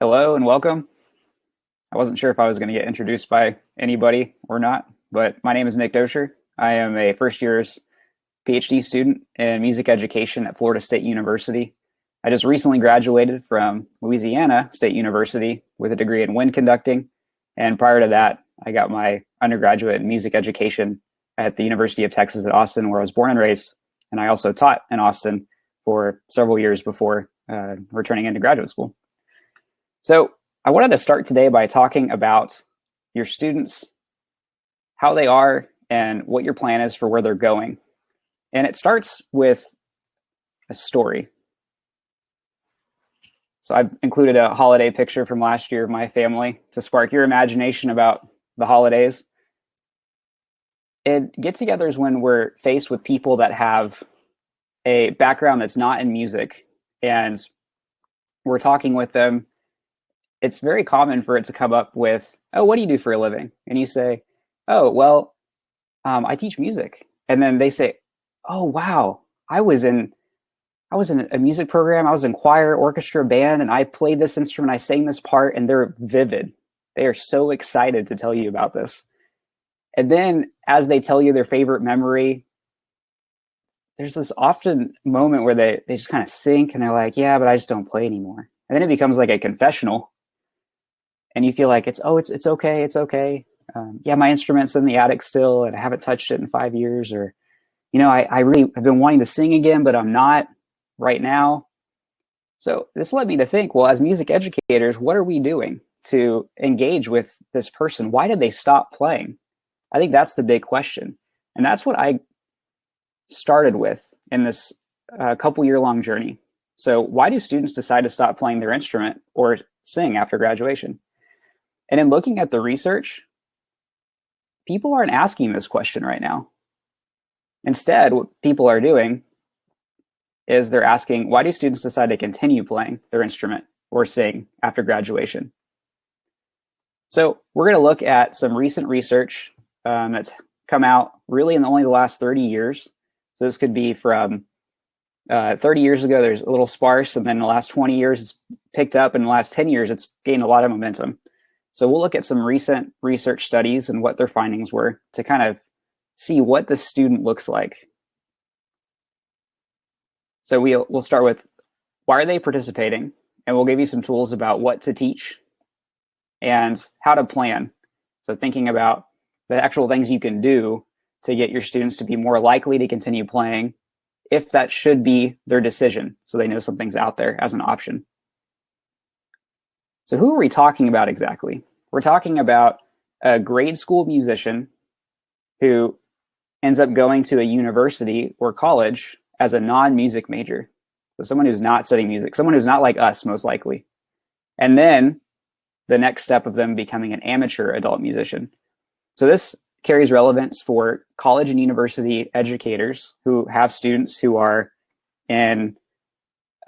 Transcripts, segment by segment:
Hello and welcome. I wasn't sure if I was going to get introduced by anybody or not, but my name is Nick Doshier. I am a first year's PhD student in music education at Florida State University. I just recently graduated from Louisiana State University with a degree in wind conducting. And prior to that, I got my undergraduate in music education at the University of Texas at Austin, where I was born and raised. And I also taught in Austin for several years before returning into graduate school. So I wanted to start today by talking about your students, how they are, and what your plan is for where they're going. And it starts with a story. So I've included a holiday picture from last year of my family to spark your imagination about the holidays. Get-togethers when we're faced with people that have a background that's not in music, and we're talking with them. It's very common for it to come up with, "Oh, what do you do for a living?" And you say, "Oh, well, I teach music." And then they say, "Oh, wow, I was in a music program. I was in choir, orchestra, band, and I played this instrument. I sang this part," and they're vivid. They are so excited to tell you about this. And then as they tell you their favorite memory, there's this often moment where they just kind of sink and they're like, "Yeah, but I just don't play anymore." And then it becomes like a confessional. And you feel like it's okay. Yeah, my instrument's in the attic still, and I haven't touched it in 5 years. Or, I really have been wanting to sing again, but I'm not right now. So this led me to think, well, as music educators, what are we doing to engage with this person? Why did they stop playing? I think that's the big question. And that's what I started with in this couple-year-long journey. So why do students decide to stop playing their instrument or sing after graduation? And in looking at the research, people aren't asking this question right now. Instead, what people are doing is they're asking, why do students decide to continue playing their instrument or sing after graduation? So we're going to look at some recent research that's come out really in only the last 30 years. So this could be from 30 years ago, there's a little sparse, and then in the last 20 years, it's picked up. In the last 10 years, it's gained a lot of momentum. So we'll look at some recent research studies and what their findings were to kind of see what the student looks like. So we'll start with, why are they participating? And we'll give you some tools about what to teach and how to plan. So thinking about the actual things you can do to get your students to be more likely to continue playing, if that should be their decision, so they know something's out there as an option. So who are we talking about exactly? We're talking about a grade school musician who ends up going to a university or college as a non-music major. So someone who's not studying music, someone who's not like us, most likely. And then the next step of them becoming an amateur adult musician. So this carries relevance for college and university educators who have students who are in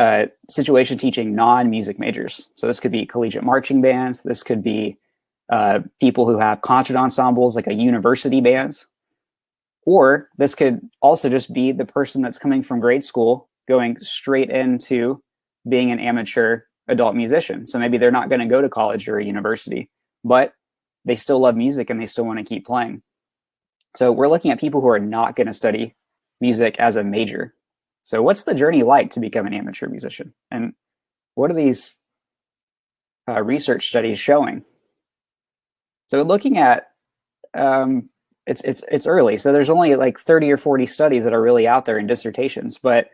a situation teaching non-music majors. So this could be collegiate marching bands. This could be people who have concert ensembles like a university band. Or this could also just be the person that's coming from grade school going straight into being an amateur adult musician. So maybe they're not going to go to college or a university, but they still love music and they still want to keep playing. So we're looking at people who are not going to study music as a major. So what's the journey like to become an amateur musician? And what are these research studies showing? So looking at, it's early. So there's only like 30 or 40 studies that are really out there in dissertations, but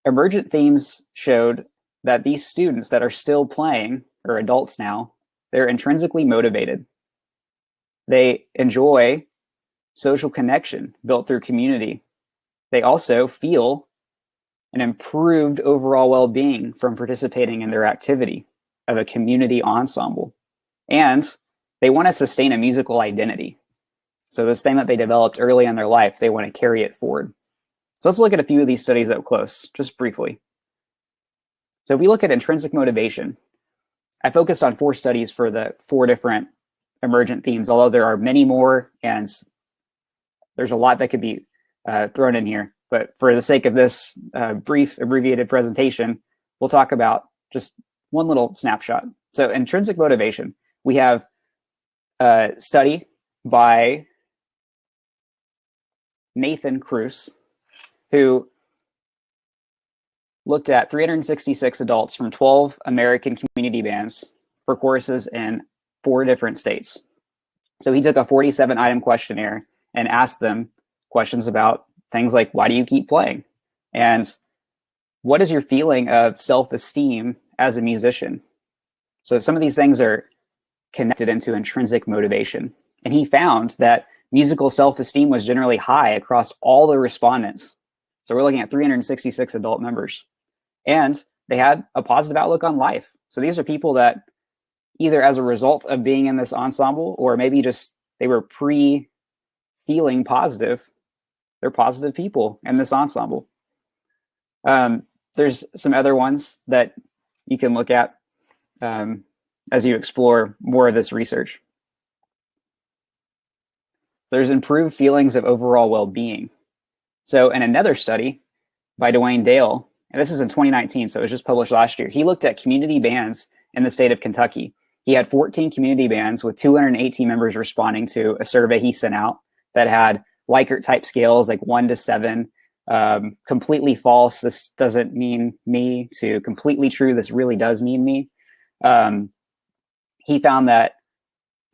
emergent themes showed that these students that are still playing, or adults now, they're intrinsically motivated. They enjoy social connection built through community. They also feel an improved overall well-being from participating in their activity of a community ensemble. And they want to sustain a musical identity. So this thing that they developed early in their life, they want to carry it forward. So let's look at a few of these studies up close, just briefly. So if we look at intrinsic motivation, I focused on 4 studies for the 4 different emergent themes, although there are many more, and there's a lot that could be thrown in here. But for the sake of this brief abbreviated presentation, we'll talk about just one little snapshot. So intrinsic motivation, we have a study by Nathan Kruse, who looked at 366 adults from 12 American community bands for courses in 4 different states. So he took a 47-item questionnaire and asked them questions about things like, why do you keep playing? And what is your feeling of self-esteem as a musician? So some of these things are connected into intrinsic motivation. And he found that musical self-esteem was generally high across all the respondents. So we're looking at 366 adult members. And they had a positive outlook on life. So these are people that either as a result of being in this ensemble, or maybe just they were feeling positive. They're positive people in this ensemble. There's some other ones that you can look at as you explore more of this research. There's improved feelings of overall well-being. So in another study by Dwayne Dale, and this is in 2019, so it was just published last year, he looked at community bands in the state of Kentucky. He had 14 community bands with 218 members responding to a survey he sent out that had Likert type scales like 1 to 7, completely false, this doesn't mean me, to completely true, this really does mean me. He found that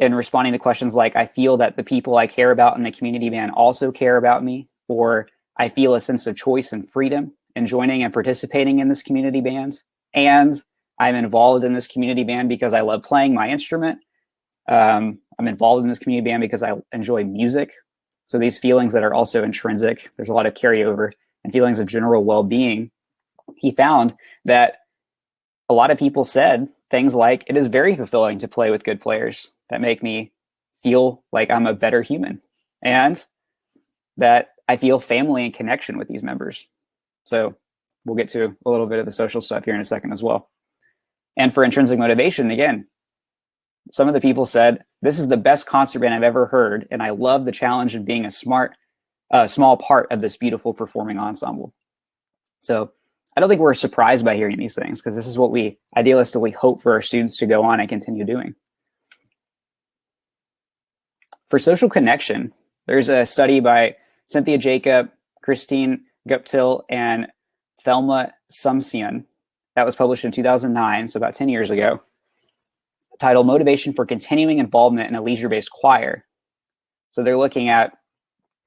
in responding to questions like, I feel that the people I care about in the community band also care about me, or I feel a sense of choice and freedom in joining and participating in this community band, and I'm involved in this community band because I love playing my instrument. I'm involved in this community band because I enjoy music. So these feelings that are also intrinsic, there's a lot of carryover, and feelings of general well-being. He found that a lot of people said things like, it is very fulfilling to play with good players that make me feel like I'm a better human, and that I feel family and connection with these members. So we'll get to a little bit of the social stuff here in a second as well. And for intrinsic motivation, again, some of the people said, this is the best concert band I've ever heard, and I love the challenge of being a small part of this beautiful performing ensemble. So I don't think we're surprised by hearing these things, because this is what we idealistically hope for our students to go on and continue doing. For social connection, there's a study by Cynthia Jacob, Christine Guptill, and Thelma Sumsian that was published in 2009, so about 10 years ago, titled Motivation for Continuing Involvement in a Leisure-Based Choir. So they're looking at,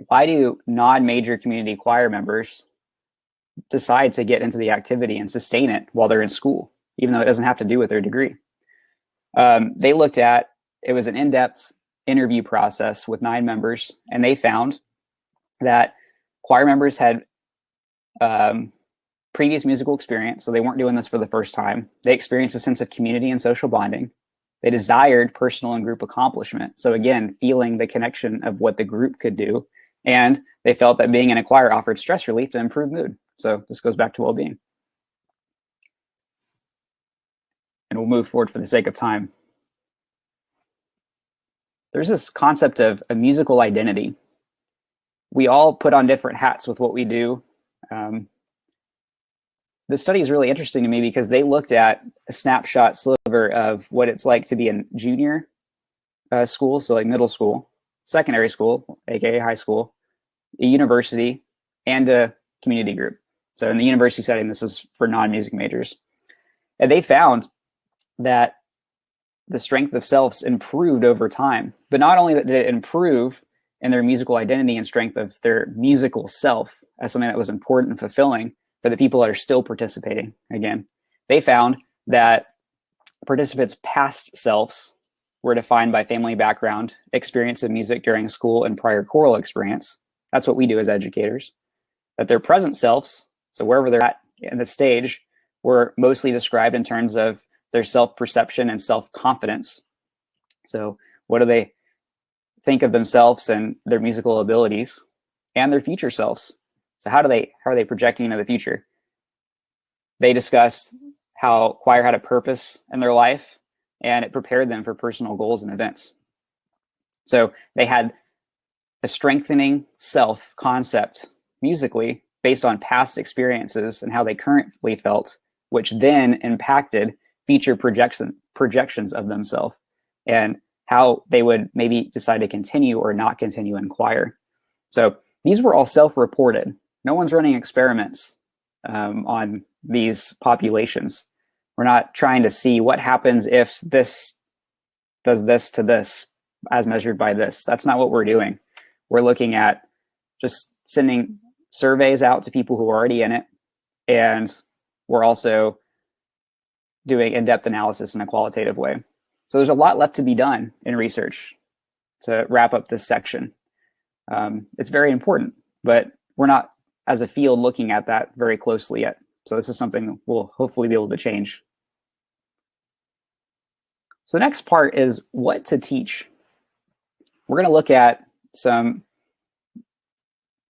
why do non-major community choir members decide to get into the activity and sustain it while they're in school, even though it doesn't have to do with their degree? They looked at, it was an in-depth interview process with 9 members, and they found that choir members had previous musical experience, so they weren't doing this for the first time. They experienced a sense of community and social bonding. They desired personal and group accomplishment. So again, feeling the connection of what the group could do. And they felt that being in a choir offered stress relief to improve mood. So this goes back to well-being. And we'll move forward for the sake of time. There's this concept of a musical identity. We all put on different hats with what we do. This study is really interesting to me because they looked at a snapshot sliver of what it's like to be in junior school, so like middle school, secondary school, aka high school, a university, and a community group. So in the university setting, this is for non-music majors. And they found that the strength of selves improved over time. But not only did it improve in their musical identity and strength of their musical self as something that was important and fulfilling for the people that are still participating. Again, they found that participants' past selves were defined by family background, experience of music during school, and prior choral experience. That's what we do as educators. That their present selves, so wherever they're at in the stage, were mostly described in terms of their self-perception and self-confidence. So what do they think of themselves and their musical abilities, and their future selves? So how are they projecting into the future? They discussed how choir had a purpose in their life, and it prepared them for personal goals and events. So they had a strengthening self concept musically based on past experiences and how they currently felt, which then impacted future projections of themselves and how they would maybe decide to continue or not continue in choir. So these were all self-reported. No one's running experiments on these populations. We're not trying to see what happens if this does this to this as measured by this. That's not what we're doing. We're looking at just sending surveys out to people who are already in it, and we're also doing in-depth analysis in a qualitative way. So there's a lot left to be done in research to wrap up this section. It's very important, but we're not, as a field, looking at that very closely yet. So this is something we'll hopefully be able to change. So the next part is what to teach. We're going to look at some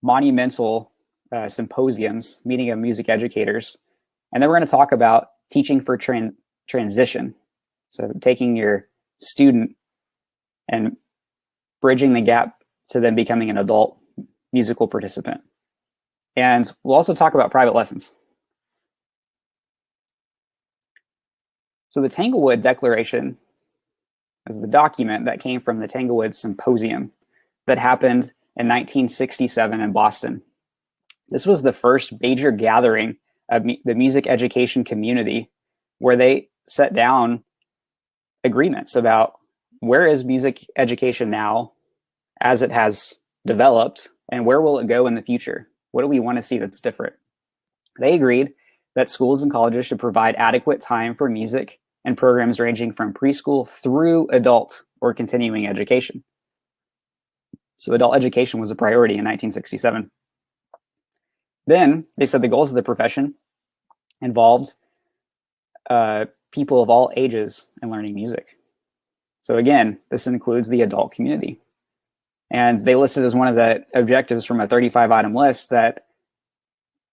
monumental symposiums, meeting of music educators, and then we're going to talk about teaching for transition. So taking your student and bridging the gap to them becoming an adult musical participant. And we'll also talk about private lessons. So the Tanglewood Declaration is the document that came from the Tanglewood Symposium that happened in 1967 in Boston. This was the first major gathering of the music education community where they set down agreements about where is music education now as it has developed and where will it go in the future? What do we want to see that's different? They agreed that schools and colleges should provide adequate time for music and programs ranging from preschool through adult or continuing education. So adult education was a priority in 1967. Then they said the goals of the profession involved people of all ages in learning music. So again, this includes the adult community. And they listed as one of the objectives from a 35-item list that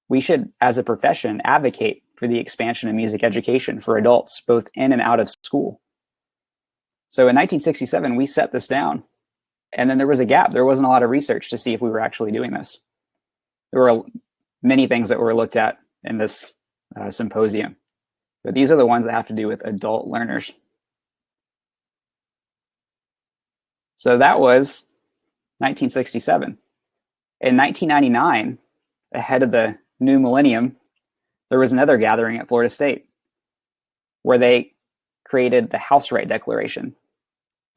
we should, as a profession, advocate for the expansion of music education for adults, both in and out of school. So in 1967, we set this down. And then there was a gap. There wasn't a lot of research to see if we were actually doing this. There were many things that were looked at in this symposium. But these are the ones that have to do with adult learners. So that was 1967. In 1999, ahead of the new millennium, there was another gathering at Florida State where they created the House Right Declaration.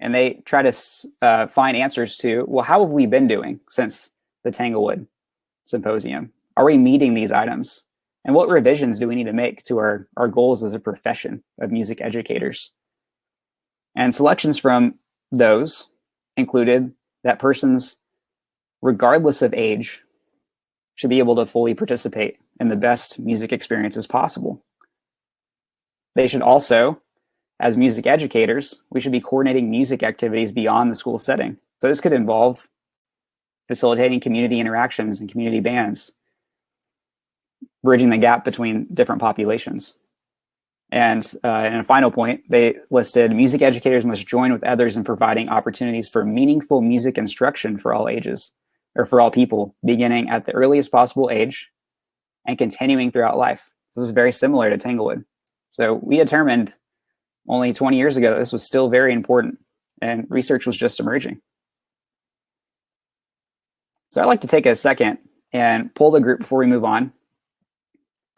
And they try to find answers to, well, how have we been doing since the Tanglewood Symposium? Are we meeting these items? And what revisions do we need to make to our goals as a profession of music educators? And selections from those included that persons, regardless of age, should be able to fully participate in the best music experiences possible. They should also, as music educators, we should be coordinating music activities beyond the school setting. So this could involve facilitating community interactions and community bands, bridging the gap between different populations. And in a final point, they listed music educators must join with others in providing opportunities for meaningful music instruction for all ages, or for all people, beginning at the earliest possible age and continuing throughout life. This is very similar to Tanglewood. So we determined only 20 years ago that this was still very important, and research was just emerging. So I'd like to take a second and poll the group before we move on.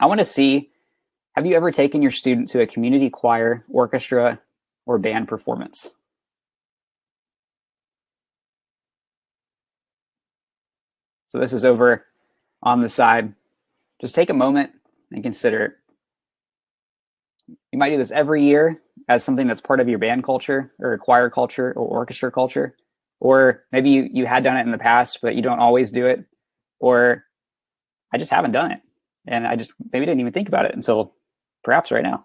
I want to see, have you ever taken your student to a community choir, orchestra, or band performance? So this is over on the side. Just take a moment and consider it. You might do this every year as something that's part of your band culture or choir culture or orchestra culture. Or maybe you had done it in the past, but you don't always do it. Or I just haven't done it. And I just maybe didn't even think about it until perhaps right now.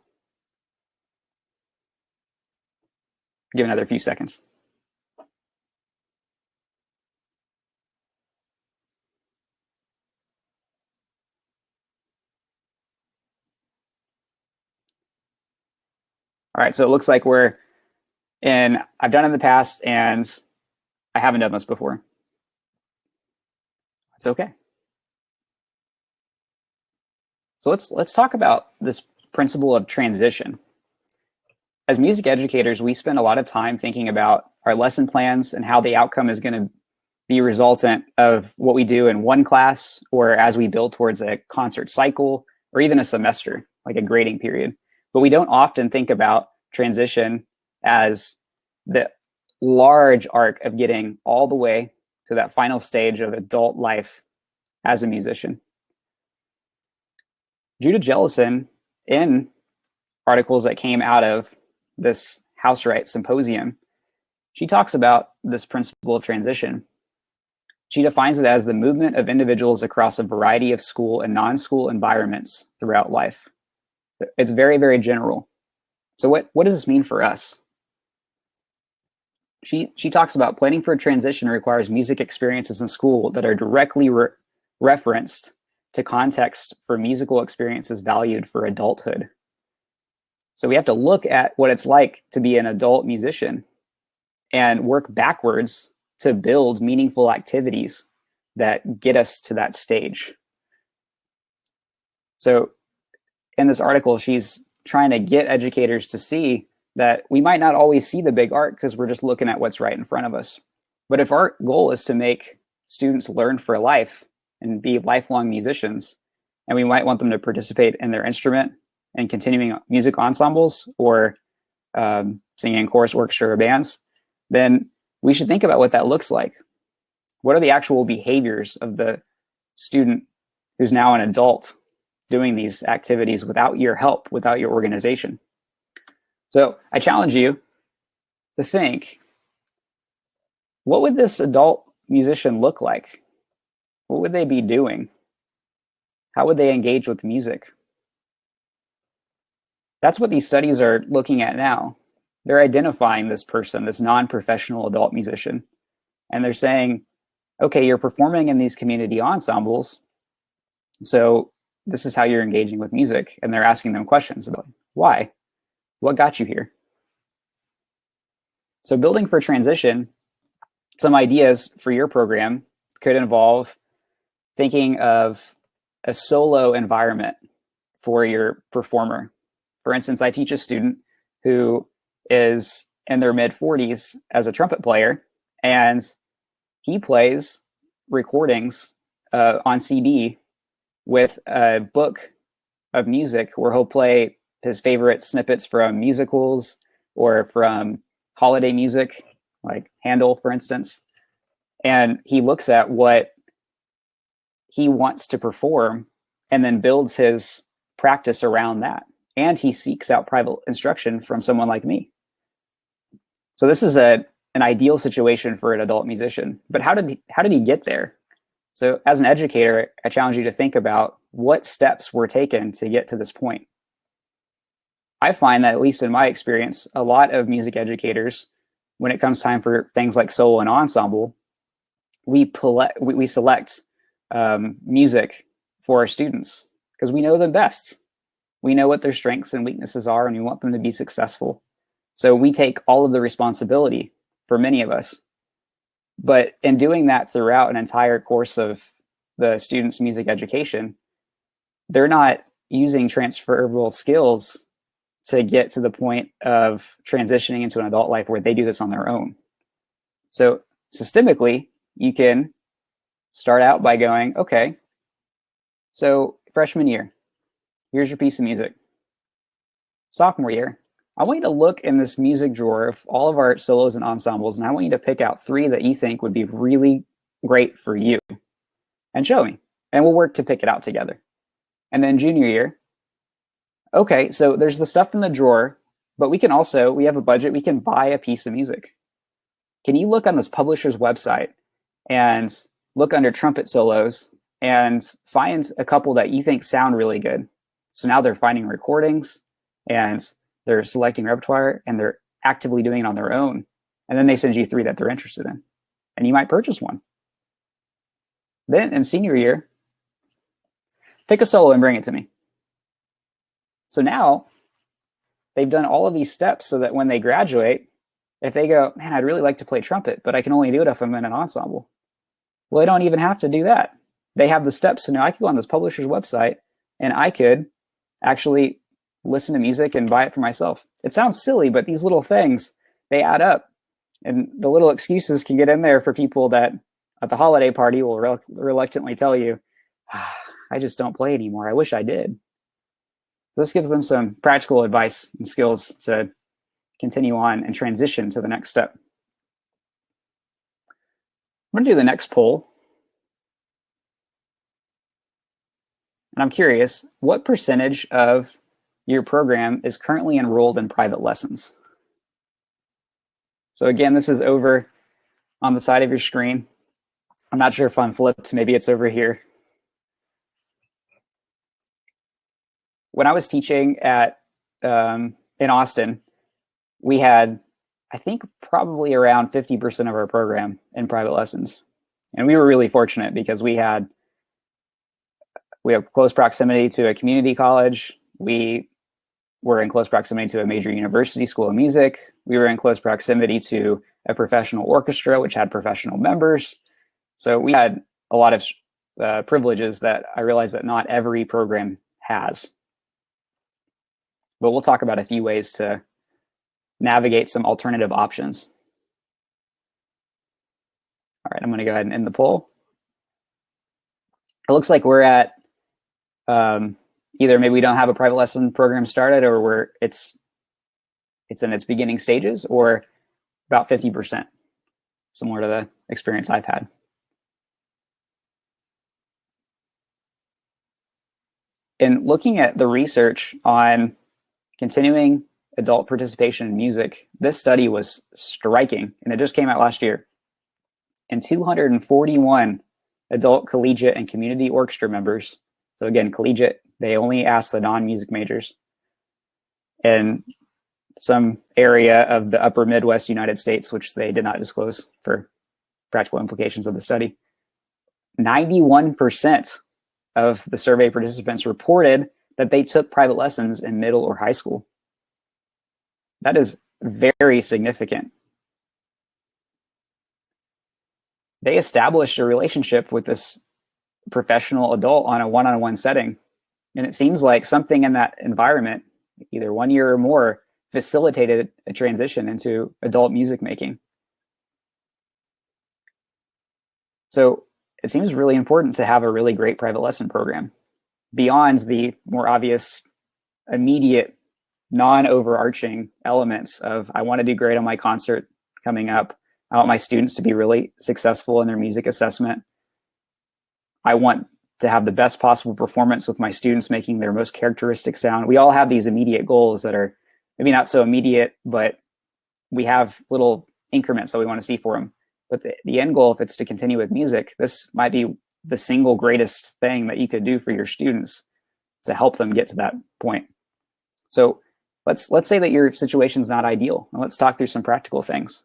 Give another few seconds. All right, so it looks like I've done it in the past and I haven't done this before. It's okay. So let's talk about this principle of transition. as music educators, we spend a lot of time thinking about our lesson plans and how the outcome is going to be resultant of what we do in one class, or as we build towards a concert cycle, or even a semester, like a grading period. But we don't often think about transition as the large arc of getting all the way to that final stage of adult life as a musician. Judah Jellison, in articles that came out of this House Right Symposium, she talks about this principle of transition. She defines it as the movement of individuals across a variety of school and non-school environments throughout life. It's very, very general. So what does this mean for us? She talks about planning for a transition requires music experiences in school that are directly referenced to context for musical experiences valued for adulthood. So we have to look at what it's like to be an adult musician and work backwards to build meaningful activities that get us to that stage. So in this article, she's trying to get educators to see that we might not always see the big art because we're just looking at what's right in front of us. But if our goal is to make students learn for life and be lifelong musicians, and we might want them to participate in their instrument and continuing music ensembles or singing in chorus, orchestra, or bands, then we should think about what that looks like. What are the actual behaviors of the student who's now an adult doing these activities without your help, without your organization? So I challenge you to think, what would this adult musician look like? What would they be doing? How would they engage with music? That's what these studies are looking at now. They're identifying this person, this non-professional adult musician, and they're saying, okay, you're performing in these community ensembles, so this is how you're engaging with music. And they're asking them questions about why? What got you here? So building for transition, some ideas for your program could involve thinking of a solo environment for your performer. For instance, I teach a student who is in their mid-40s as a trumpet player, and he plays recordings on CD with a book of music where he'll play his favorite snippets from musicals or from holiday music, like Handel, for instance. And he looks at what he wants to perform and then builds his practice around that. And he seeks out private instruction from someone like me. So this is an ideal situation for an adult musician. But how did he get there? So as an educator, I challenge you to think about what steps were taken to get to this point. I find that, at least in my experience, a lot of music educators, when it comes time for things like solo and ensemble, we select music for our students because we know them best. We know what their strengths and weaknesses are, and we want them to be successful. So we take all of the responsibility for many of us. But in doing that throughout an entire course of the student's music education, they're not using transferable skills to get to the point of transitioning into an adult life where they do this on their own. So systemically, you can start out by going, okay, so freshman year, here's your piece of music. Sophomore year, I want you to look in this music drawer of all of our solos and ensembles, and I want you to pick out 3 that you think would be really great for you and show me, and we'll work to pick it out together. And then junior year, okay, so there's the stuff in the drawer, but we have a budget, we can buy a piece of music. Can you look on this publisher's website and look under trumpet solos and find a couple that you think sound really good? So now they're finding recordings and they're selecting repertoire and they're actively doing it on their own. And then they send you 3 that they're interested in, and you might purchase one. Then in senior year, pick a solo and bring it to me. So now they've done all of these steps so that when they graduate, if they go, man, I'd really like to play trumpet, but I can only do it if I'm in an ensemble. Well, they don't even have to do that. They have the steps. So now I could go on this publisher's website and I could actually listen to music and buy it for myself. It sounds silly, but these little things, they add up. And the little excuses can get in there for people that at the holiday party will reluctantly tell you, I just don't play anymore. I wish I did. This gives them some practical advice and skills to continue on and transition to the next step. I'm going to do the next poll. And I'm curious, what percentage of your program is currently enrolled in private lessons? So again, this is over on the side of your screen. I'm not sure if I'm flipped, maybe it's over here. When I was teaching at in Austin, we had, I think, probably around 50% of our program in private lessons. And we were really fortunate because we have close proximity to a community college. We were in close proximity to a major university school of music. We were in close proximity to a professional orchestra, which had professional members. So we had a lot of privileges that I realize that not every program has. But we'll talk about a few ways to navigate some alternative options. All right, I'm going to go ahead and end the poll. It looks like we're at either maybe we don't have a private lesson program started, or it's in its beginning stages, or about 50%, similar to the experience I've had. In looking at the research on continuing adult participation in music, this study was striking, and it just came out last year. And 241 adult collegiate and community orchestra members, so again, collegiate, they only asked the non-music majors, in some area of the upper Midwest United States, which they did not disclose for practical implications of the study. 91% of the survey participants reported that they took private lessons in middle or high school. That is very significant. They established a relationship with this professional adult on a one-on-one setting. And it seems like something in that environment, either 1 year or more, facilitated a transition into adult music making. So it seems really important to have a really great private lesson program beyond the more obvious, immediate, non-overarching elements of, I want to do great on my concert coming up. I want my students to be really successful in their music assessment. I want to have the best possible performance with my students making their most characteristic sound. We all have these immediate goals that are maybe not so immediate, but we have little increments that we want to see for them. But the end goal, if it's to continue with music, this might be the single greatest thing that you could do for your students to help them get to that point. So let's say that your situation is not ideal, and let's talk through some practical things.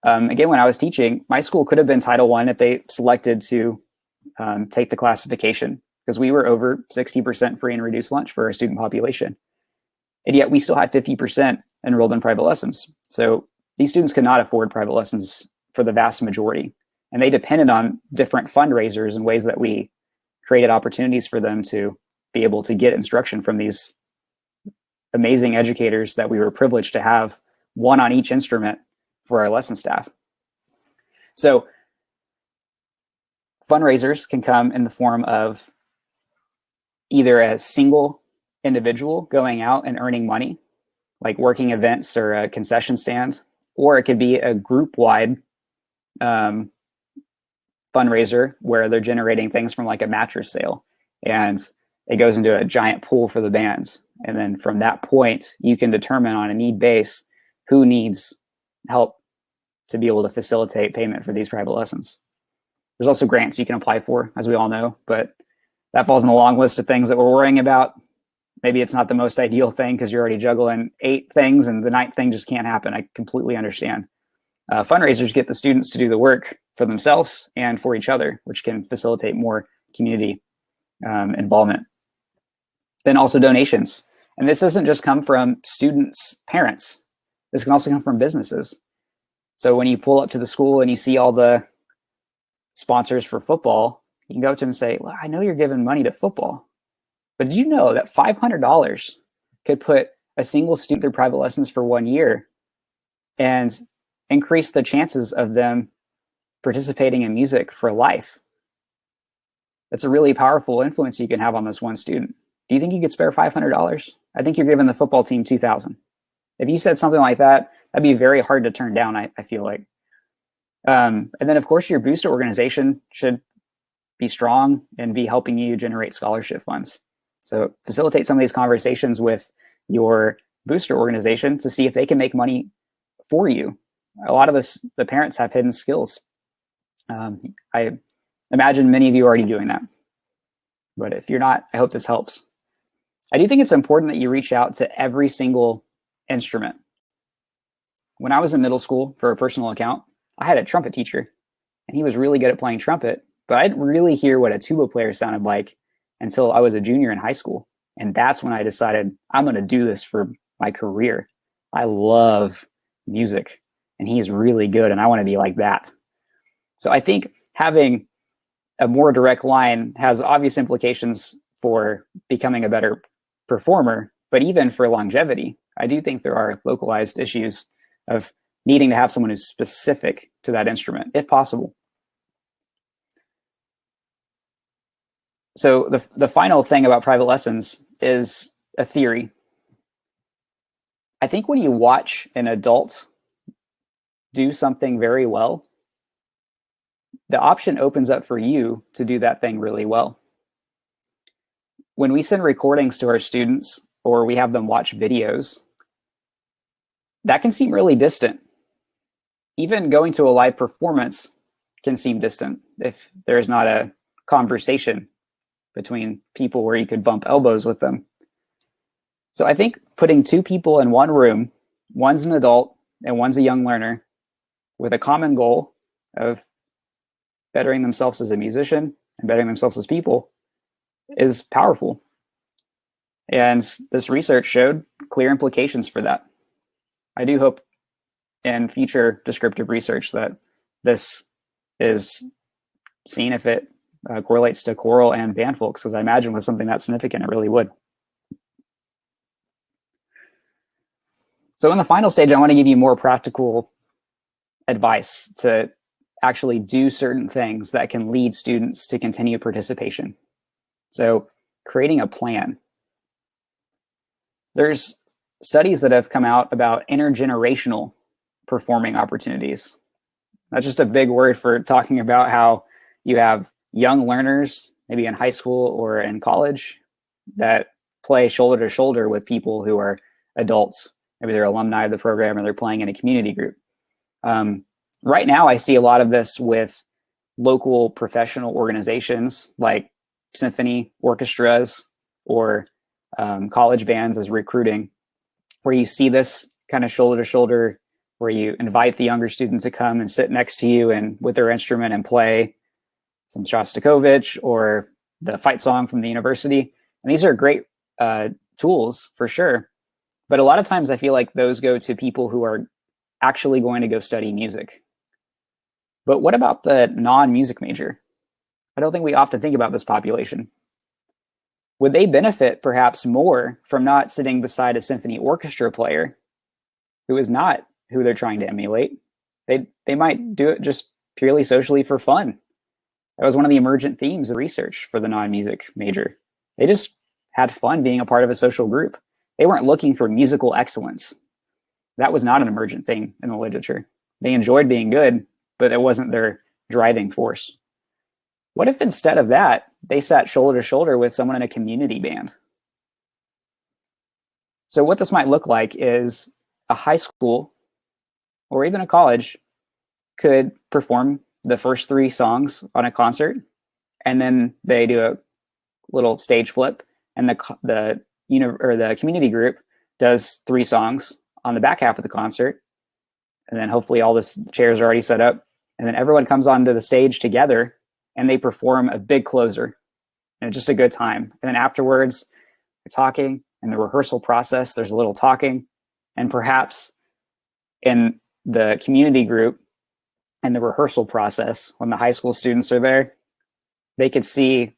Again, when I was teaching, my school could have been Title I if they selected to take the classification, because we were over 60% free and reduced lunch for our student population. And yet we still had 50% enrolled in private lessons. So these students could not afford private lessons for the vast majority. And they depended on different fundraisers and ways that we created opportunities for them to be able to get instruction from these amazing educators that we were privileged to have, one on each instrument for our lesson staff. So fundraisers can come in the form of either a single individual going out and earning money, like working events or a concession stand, or it could be a group-wide fundraiser where they're generating things from like a mattress sale, and it goes into a giant pool for the bands. And then from that point, you can determine on a need base who needs help to be able to facilitate payment for these private lessons. There's also grants you can apply for, as we all know, but that falls in the long list of things that we're worrying about. Maybe it's not the most ideal thing because you're already juggling 8 things and the 9th thing just can't happen. I completely understand. Fundraisers get the students to do the work for themselves and for each other, which can facilitate more community involvement. Then also donations. And this doesn't just come from students' parents. This can also come from businesses. So when you pull up to the school and you see all the sponsors for football, you can go to them and say, well, I know you're giving money to football. But did you know that $500 could put a single student through private lessons for 1 year and increase the chances of them participating in music for life? That's a really powerful influence you can have on this one student. Do you think you could spare $500? I think you're giving the football team $2,000. If you said something like that, that'd be very hard to turn down, I feel like. And then, of course, your booster organization should be strong and be helping you generate scholarship funds. So facilitate some of these conversations with your booster organization to see if they can make money for you. A lot of the parents have hidden skills. I imagine many of you are already doing that. But if you're not, I hope this helps. I do think it's important that you reach out to every single instrument. When I was in middle school for a personal account, I had a trumpet teacher, and he was really good at playing trumpet, but I didn't really hear what a tuba player sounded like until I was a junior in high school. And that's when I decided I'm going to do this for my career. I love music, and he's really good, and I want to be like that. So I think having a more direct line has obvious implications for becoming a better performer, but even for longevity, I do think there are localized issues of needing to have someone who's specific to that instrument, if possible. So the final thing about private lessons is a theory. I think when you watch an adult do something very well, the option opens up for you to do that thing really well. When we send recordings to our students or we have them watch videos, that can seem really distant. Even going to a live performance can seem distant if there's not a conversation between people where you could bump elbows with them. So I think putting two people in one room, one's an adult and one's a young learner, with a common goal of bettering themselves as a musician and bettering themselves as people, is powerful. And this research showed clear implications for that. I do hope in future descriptive research that this is seen if it correlates to choral and band folks, because I imagine with something that significant, it really would. So in the final stage, I want to give you more practical advice to actually do certain things that can lead students to continue participation. So creating a plan. There's studies that have come out about intergenerational performing opportunities. That's just a big word for talking about how you have young learners, maybe in high school or in college, that play shoulder to shoulder with people who are adults. Maybe they're alumni of the program or they're playing in a community group. Right now, I see a lot of this with local professional organizations like symphony orchestras or college bands as recruiting, where you see this kind of shoulder to shoulder, where you invite the younger students to come and sit next to you and with their instrument and play some Shostakovich or the fight song from the university. And these are great tools for sure. But a lot of times I feel like those go to people who are actually going to go study music. But what about the non-music major? I don't think we often think about this population. Would they benefit perhaps more from not sitting beside a symphony orchestra player who is not who they're trying to emulate? They might do it just purely socially for fun. That was one of the emergent themes of research for the non-music major. They just had fun being a part of a social group. They weren't looking for musical excellence. That was not an emergent thing in the literature. They enjoyed being good, but it wasn't their driving force. What if instead of that, they sat shoulder to shoulder with someone in a community band? So what this might look like is a high school or even a college could perform the first 3 songs on a concert, and then they do a little stage flip, and the community group does 3 songs on the back half of the concert, and then hopefully all the chairs are already set up, and then everyone comes onto the stage together and they perform a big closer, and it's just a good time. And then afterwards, they're talking. In the rehearsal process, there's a little talking, and perhaps in the community group and the rehearsal process, when the high school students are there, they could see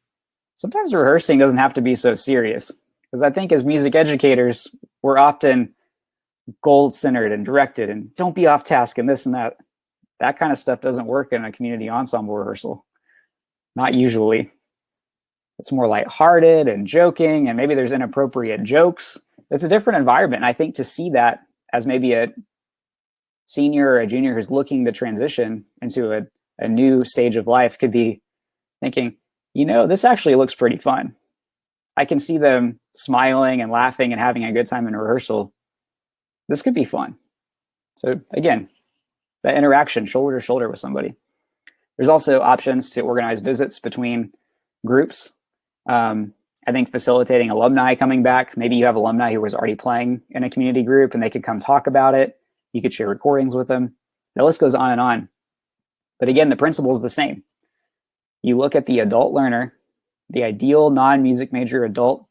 sometimes rehearsing doesn't have to be so serious, because I think as music educators, we're often goal-centered and directed and don't be off task and this and that. That kind of stuff doesn't work in a community ensemble rehearsal. Not usually. It's more lighthearted and joking, and maybe there's inappropriate jokes. It's a different environment. And I think to see that as maybe a senior or a junior who's looking to transition into a new stage of life could be thinking, you know, this actually looks pretty fun. I can see them smiling and laughing and having a good time in rehearsal. This could be fun. So again, that interaction, shoulder to shoulder with somebody. There's also options to organize visits between groups. I think facilitating alumni coming back. Maybe you have alumni who was already playing in a community group and they could come talk about it. You could share recordings with them. The list goes on and on. But again, the principle is the same. You look at the adult learner, the ideal non-music major adult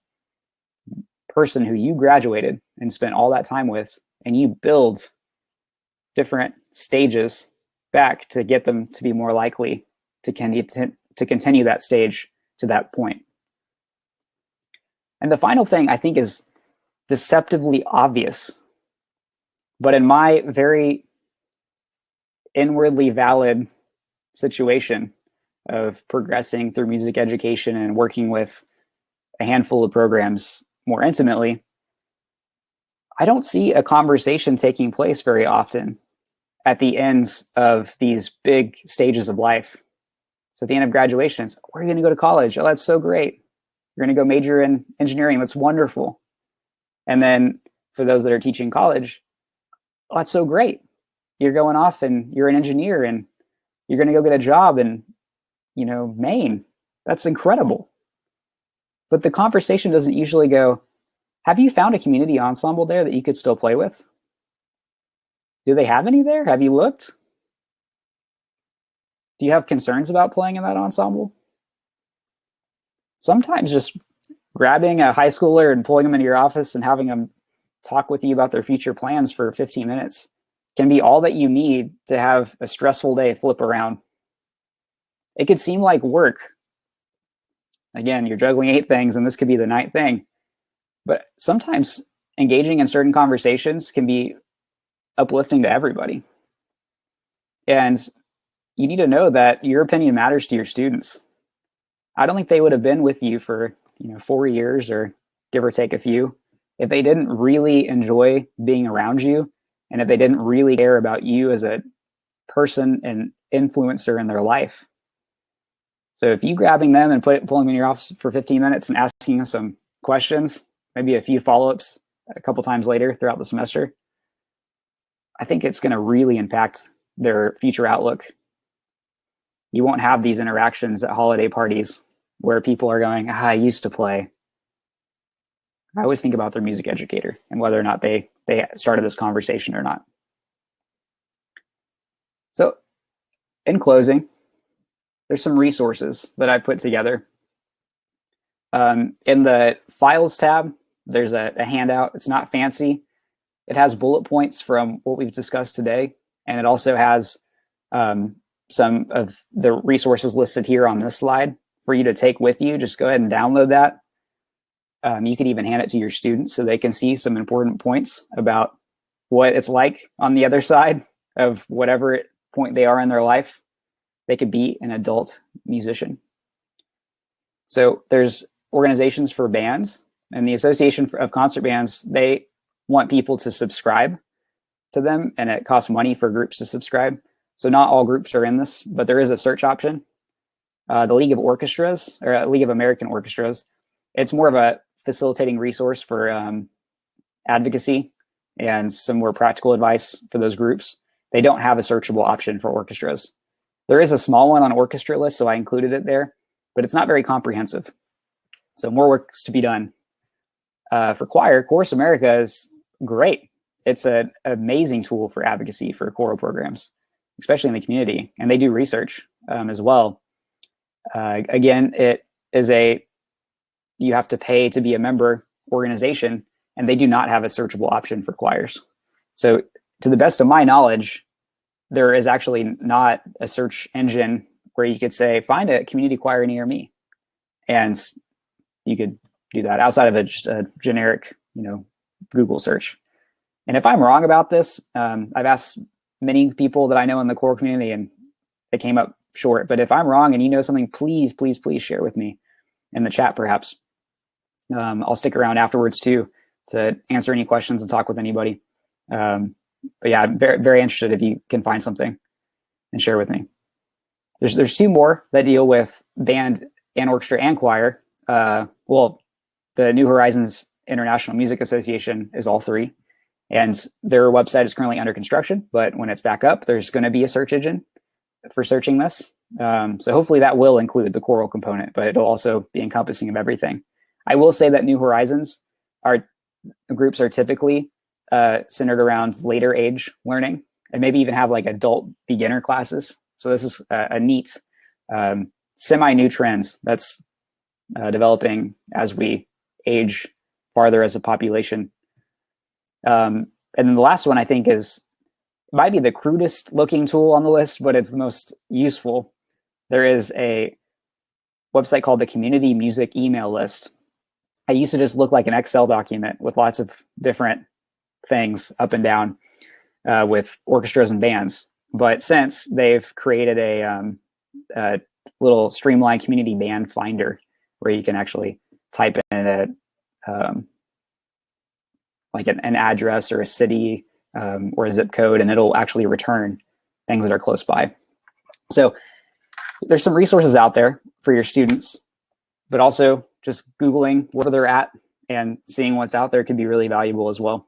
person who you graduated and spent all that time with, and you build different stages back to get them to be more likely to continue that stage to that point. And the final thing I think is deceptively obvious, but in my very inwardly valid situation of progressing through music education and working with a handful of programs more intimately, I don't see a conversation taking place very often at the end of these big stages of life. So at the end of graduation, it's, where are you going to go to college? Oh, that's so great. You're going to go major in engineering. That's wonderful. And then for those that are teaching college, oh, that's so great. You're going off and you're an engineer and you're going to go get a job in, you know, Maine. That's incredible. But the conversation doesn't usually go, have you found a community ensemble there that you could still play with? Do they have any there? Have you looked? Do you have concerns about playing in that ensemble? Sometimes just grabbing a high schooler and pulling them into your office and having them talk with you about their future plans for 15 minutes can be all that you need to have a stressful day flip around. It could seem like work. Again, you're juggling 8 things and this could be the 9th thing. But sometimes engaging in certain conversations can be uplifting to everybody. And you need to know that your opinion matters to your students. I don't think they would have been with you for 4 years or give or take a few if they didn't really enjoy being around you and if they didn't really care about you as a person and influencer in their life. So if you grabbing them and pulling them in your office for 15 minutes and asking them some questions, maybe a few follow-ups a couple times later throughout the semester, I think it's going to really impact their future outlook. You won't have these interactions at holiday parties where people are going, I used to play. I always think about their music educator and whether or not they started this conversation or not. So in closing, there's some resources that I put together. In the Files tab, there's a handout. It's not fancy. It has bullet points from what we've discussed today, and it also has some of the resources listed here on this slide for you to take with you. Just go ahead and download that. You could even hand it to your students so they can see some important points about what it's like on the other side of whatever point they are in their life. They could be an adult musician. So there's organizations for bands, and the Association of Concert Bands, they want people to subscribe to them, and it costs money for groups to subscribe. So not all groups are in this, but there is a search option. The League of Orchestras, or League of American Orchestras, it's more of a facilitating resource for advocacy and some more practical advice for those groups. They don't have a searchable option for orchestras. There is a small one on orchestra list, so I included it there, but it's not very comprehensive. So more work's to be done. For choir, Chorus America is great. It's an amazing tool for advocacy for choral programs, especially in the community, and they do research as well. Again, it is you have to pay to be a member organization, and they do not have a searchable option for choirs. So to the best of my knowledge, there is actually not a search engine where you could say, find a community choir near me. And you could do that outside of just a generic, Google search. And if I'm wrong about this, I've asked many people that I know in the choral community, and they came up short. But if I'm wrong and you know something, please, please, please share with me in the chat, perhaps. I'll stick around afterwards too to answer any questions and talk with anybody. But yeah, I'm very, very interested if you can find something and share with me. There's two more that deal with band and orchestra and choir. Well, the New Horizons International Music Association is all three, and their website is currently under construction, but when it's back up, there's going to be a search engine for searching this. So hopefully that will include the choral component, but it'll also be encompassing of everything. I will say that New Horizons groups are typically centered around later age learning, and maybe even have like adult beginner classes. So this is a neat semi-new trend that's developing as we age farther as a population. And then the last one I think might be the crudest looking tool on the list, but it's the most useful. There is a website called the Community Music Email List. I used to just look like an Excel document with lots of different things up and down with orchestras and bands. But since they've created a little streamlined community band finder where you can actually type in like an address or a city or a zip code, and it'll actually return things that are close by. So there's some resources out there for your students, but also just Googling where they're at and seeing what's out there could be really valuable as well.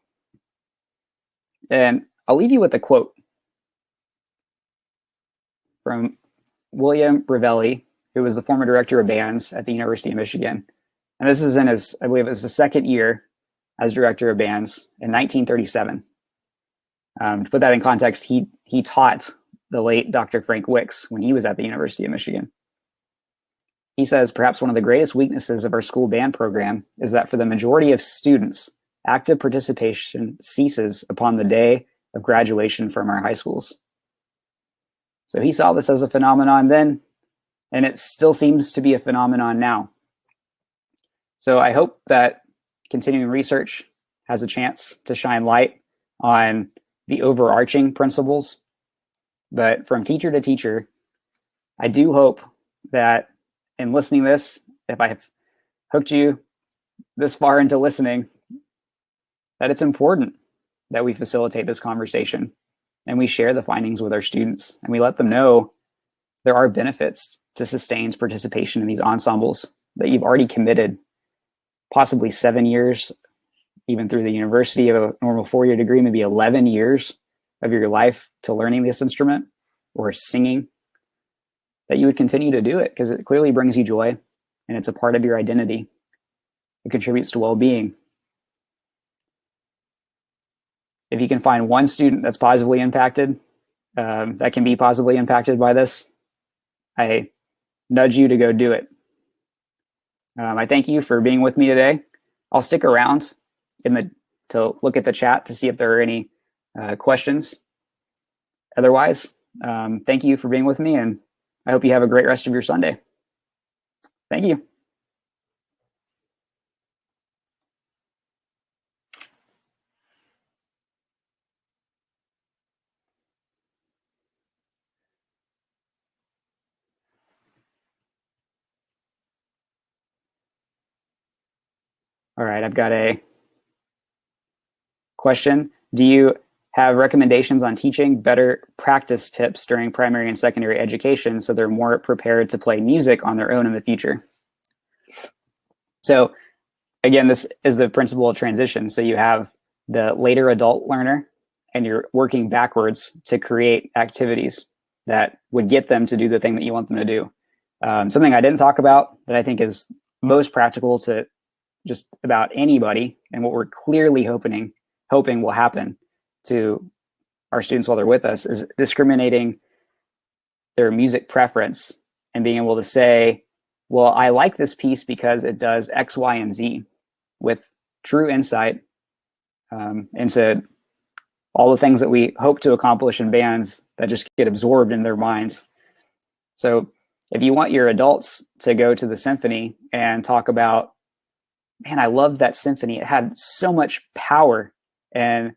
And I'll leave you with a quote from William Ravelli, who was the former director of bands at the University of Michigan. And this is in his, I believe it was the second year as director of bands in 1937. To put that in context, he taught the late Dr. Frank Wicks when he was at the University of Michigan. He says, perhaps one of the greatest weaknesses of our school band program is that for the majority of students, active participation ceases upon the day of graduation from our high schools. So he saw this as a phenomenon then, and it still seems to be a phenomenon now. So I hope that continuing research has a chance to shine light on the overarching principles. But from teacher to teacher, I do hope that in listening to this, if I have hooked you this far into listening, that it's important that we facilitate this conversation and we share the findings with our students and we let them know there are benefits to sustained participation in these ensembles that you've already committed possibly 7 years, even through the university of a normal 4-year degree, maybe 11 years of your life to learning this instrument or singing, that you would continue to do it because it clearly brings you joy and it's a part of your identity. It contributes to well-being. If you can find one student that's positively impacted, that can be positively impacted by this, I nudge you to go do it. I thank you for being with me today. I'll stick around to look at the chat to see if there are any questions. Otherwise, thank you for being with me, and I hope you have a great rest of your Sunday. Thank you. All right, I've got a question. Do you have recommendations on teaching better practice tips during primary and secondary education so they're more prepared to play music on their own in the future? So again, this is the principle of transition. So you have the later adult learner and you're working backwards to create activities that would get them to do the thing that you want them to do. Something I didn't talk about that I think is most practical to just about anybody, and what we're clearly hoping will happen to our students while they're with us, is discriminating their music preference and being able to say, well, I like this piece because it does X, Y, and Z with true insight into all the things that we hope to accomplish in bands that just get absorbed in their minds. So If you want your adults to go to the symphony and talk about, man, I loved that symphony. It had so much power, and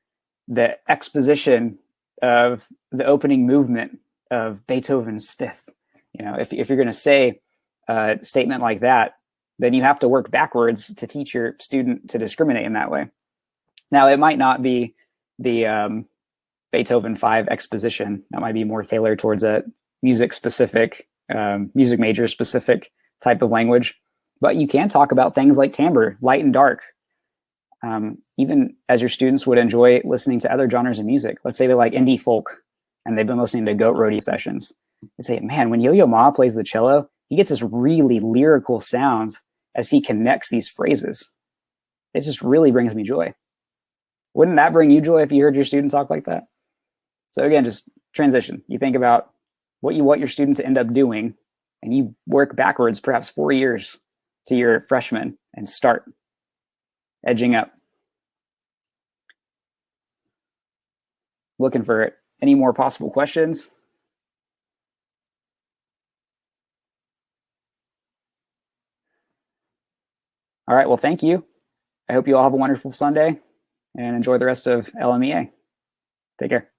the exposition of the opening movement of Beethoven's Fifth. You know, if you're going to say a statement like that, then you have to work backwards to teach your student to discriminate in that way. Now, it might not be the Beethoven 5 exposition. That might be more tailored towards a music specific, music major specific type of language. But you can talk about things like timbre, light and dark, even as your students would enjoy listening to other genres of music. Let's say they like indie folk and they've been listening to Goat Roadie sessions. They'd say, man, when Yo-Yo Ma plays the cello, he gets this really lyrical sound as he connects these phrases. It just really brings me joy. Wouldn't that bring you joy if you heard your student talk like that? So again, just transition. You think about what you want your student to end up doing, and you work backwards, perhaps 4 years to your freshman, and start edging up. Looking for any more possible questions? All right, well, thank you. I hope you all have a wonderful Sunday and enjoy the rest of LMEA. Take care.